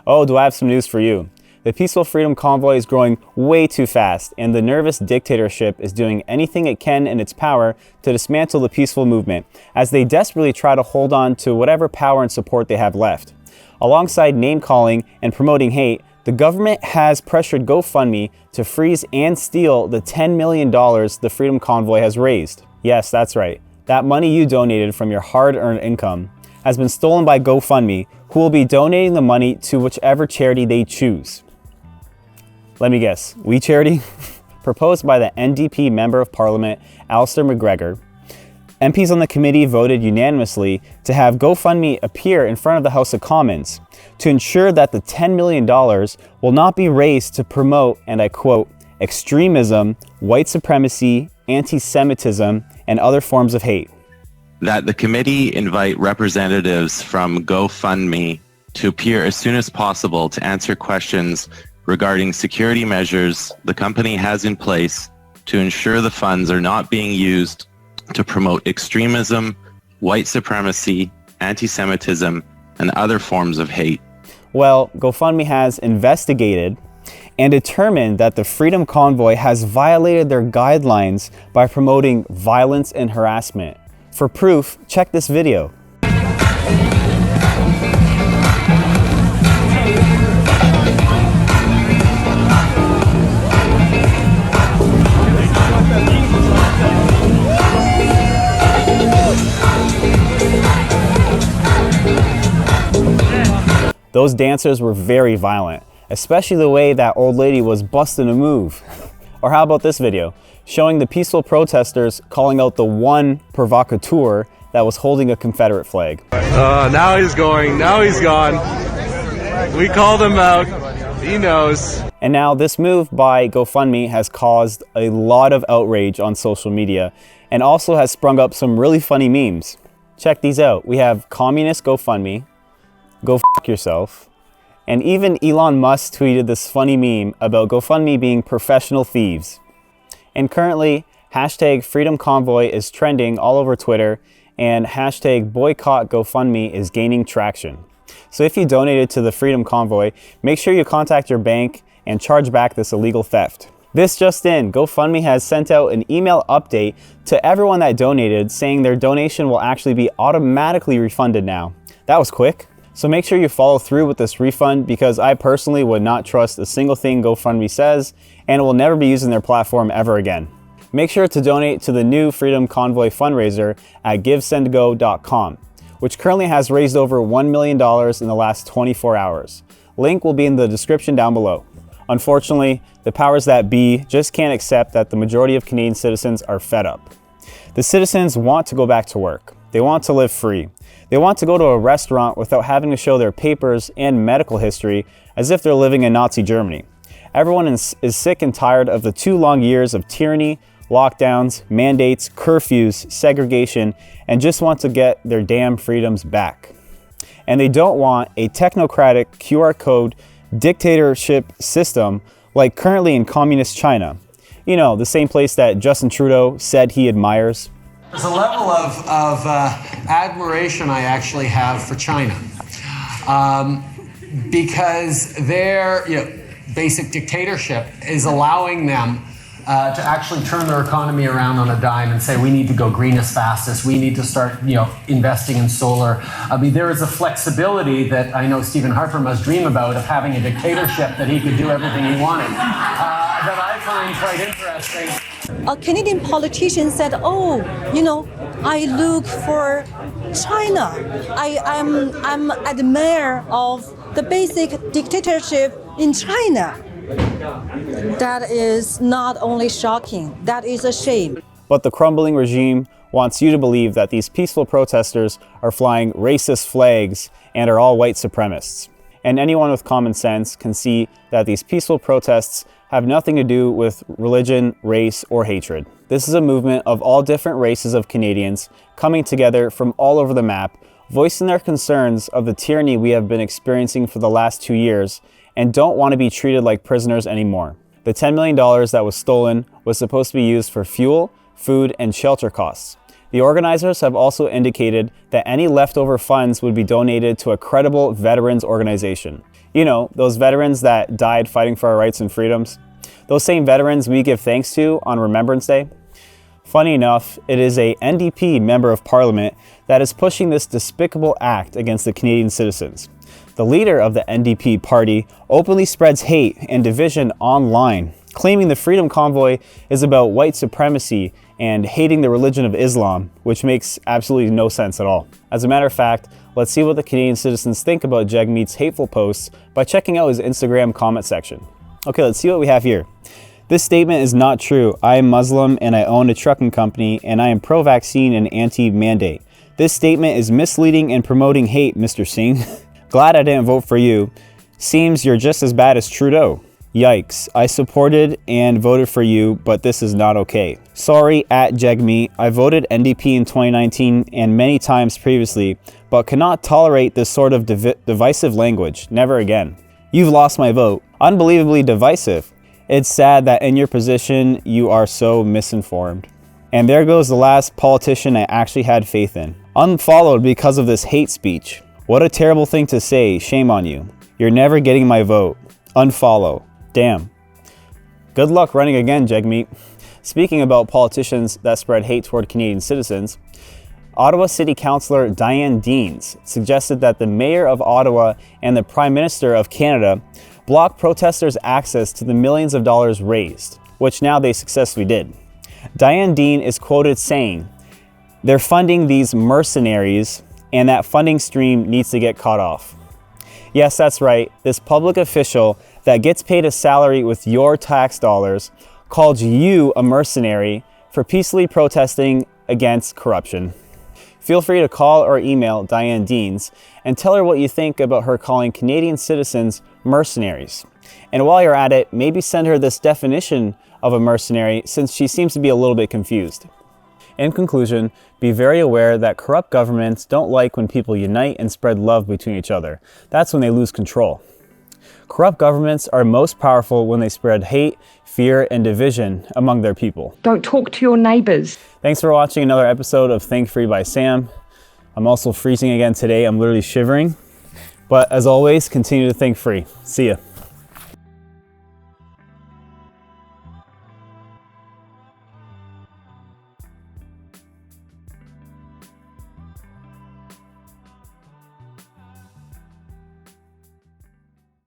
Oh, do I have some news for you? The Peaceful Freedom Convoy is growing way too fast, and the nervous dictatorship is doing anything it can in its power to dismantle the peaceful movement, as they desperately try to hold on to whatever power and support they have left. Alongside name-calling and promoting hate, the government has pressured GoFundMe to freeze and steal the $10 million the Freedom Convoy has raised. Yes, that's right. That money you donated from your hard-earned income has been stolen by GoFundMe, who will be donating the money to whichever charity they choose. Let me guess, We Charity? Proposed by the NDP Member of Parliament, Alistair McGregor, MPs on the committee voted unanimously to have GoFundMe appear in front of the House of Commons to ensure that the $10 million will not be raised to promote, and I quote, extremism, white supremacy, anti-Semitism, and other forms of hate. That the committee invite representatives from GoFundMe to appear as soon as possible to answer questions regarding security measures the company has in place to ensure the funds are not being used to promote extremism, white supremacy, anti-Semitism, and other forms of hate. Well, GoFundMe has investigated and determined that the Freedom Convoy has violated their guidelines by promoting violence and harassment. For proof, check this video. Those dancers were very violent, especially the way that old lady was busting a move. Or how about this video, showing the peaceful protesters calling out the one provocateur that was holding a Confederate flag. Now he's gone. We called him out, he knows. And now this move by GoFundMe has caused a lot of outrage on social media and also has sprung up some really funny memes. Check these out. We have communist GoFundMe, go f*** yourself. And even Elon Musk tweeted this funny meme about GoFundMe being professional thieves. And currently, hashtag Freedom Convoy is trending all over Twitter, and hashtag boycott GoFundMe is gaining traction. So if you donated to the Freedom Convoy, make sure you contact your bank and charge back this illegal theft. This just in, GoFundMe has sent out an email update to everyone that donated saying their donation will actually be automatically refunded now. That was quick. So make sure you follow through with this refund, because I personally would not trust a single thing GoFundMe says, and it will never be using their platform ever again. Make sure to donate to the new Freedom Convoy fundraiser at givesendgo.com, which currently has raised over $1 million in the last 24 hours. Link will be in the description down below. Unfortunately, the powers that be just can't accept that the majority of Canadian citizens are fed up. The citizens want to go back to work. They want to live free. They want to go to a restaurant without having to show their papers and medical history as if they're living in Nazi Germany. Everyone is sick and tired of the 2 long years of tyranny, lockdowns, mandates, curfews, segregation, and just want to get their damn freedoms back. And they don't want a technocratic QR code dictatorship system like currently in communist China. You know, the same place that Justin Trudeau said he admires. There's a level of admiration I actually have for China, because their basic dictatorship is allowing them to actually turn their economy around on a dime and say, we need to go green as fast as we need to start investing in solar. I mean, there is a flexibility that I know Stephen Harper must dream about, of having a dictatorship that he could do everything he wanted, that I find quite interesting. A Canadian politician said, I look for China. I'm admire of the basic dictatorship in China. That is not only shocking, that is a shame. But the crumbling regime wants you to believe that these peaceful protesters are flying racist flags and are all white supremacists. And anyone with common sense can see that these peaceful protests have nothing to do with religion, race, or hatred. This is a movement of all different races of Canadians coming together from all over the map, voicing their concerns of the tyranny we have been experiencing for the last 2 years and don't want to be treated like prisoners anymore. The $10 million that was stolen was supposed to be used for fuel, food, and shelter costs. The organizers have also indicated that any leftover funds would be donated to a credible veterans organization. You know, those veterans that died fighting for our rights and freedoms. Those same veterans we give thanks to on Remembrance Day. Funny enough, it is a NDP member of parliament that is pushing this despicable act against the Canadian citizens. The leader of the NDP party openly spreads hate and division online, claiming the Freedom Convoy is about white supremacy and hating the religion of Islam, which makes absolutely no sense at all. As a matter of fact, let's see what the Canadian citizens think about Jagmeet's hateful posts by checking out his Instagram comment section. Okay, let's see what we have here. This statement is not true. I am Muslim and I own a trucking company and I am pro-vaccine and anti-mandate. This statement is misleading and promoting hate, Mr. Singh. Glad I didn't vote for you. Seems you're just as bad as Trudeau. Yikes, I supported and voted for you, but this is not okay. Sorry, at Jagmeet, I voted NDP in 2019 and many times previously, but cannot tolerate this sort of divisive language. Never again. You've lost my vote. Unbelievably divisive. It's sad that in your position, you are so misinformed. And there goes the last politician I actually had faith in. Unfollowed because of this hate speech. What a terrible thing to say. Shame on you. You're never getting my vote. Unfollow. Damn. Good luck running again, Jagmeet. Speaking about politicians that spread hate toward Canadian citizens, Ottawa City Councillor Diane Deans suggested that the Mayor of Ottawa and the Prime Minister of Canada block protesters' access to the millions of dollars raised, which now they successfully did. Diane Dean is quoted saying, "They're funding these mercenaries and that funding stream needs to get cut off." Yes, that's right. This public official that gets paid a salary with your tax dollars called you a mercenary for peacefully protesting against corruption. Feel free to call or email Diane Deans and tell her what you think about her calling Canadian citizens mercenaries. And while you're at it, maybe send her this definition of a mercenary since she seems to be a little bit confused. In conclusion, be very aware that corrupt governments don't like when people unite and spread love between each other. That's when they lose control. Corrupt governments are most powerful when they spread hate, fear, and division among their people. Don't talk to your neighbors. Thanks for watching another episode of Think Free by Sam. I'm also freezing again today. I'm literally shivering. But as always, continue to think free. See ya.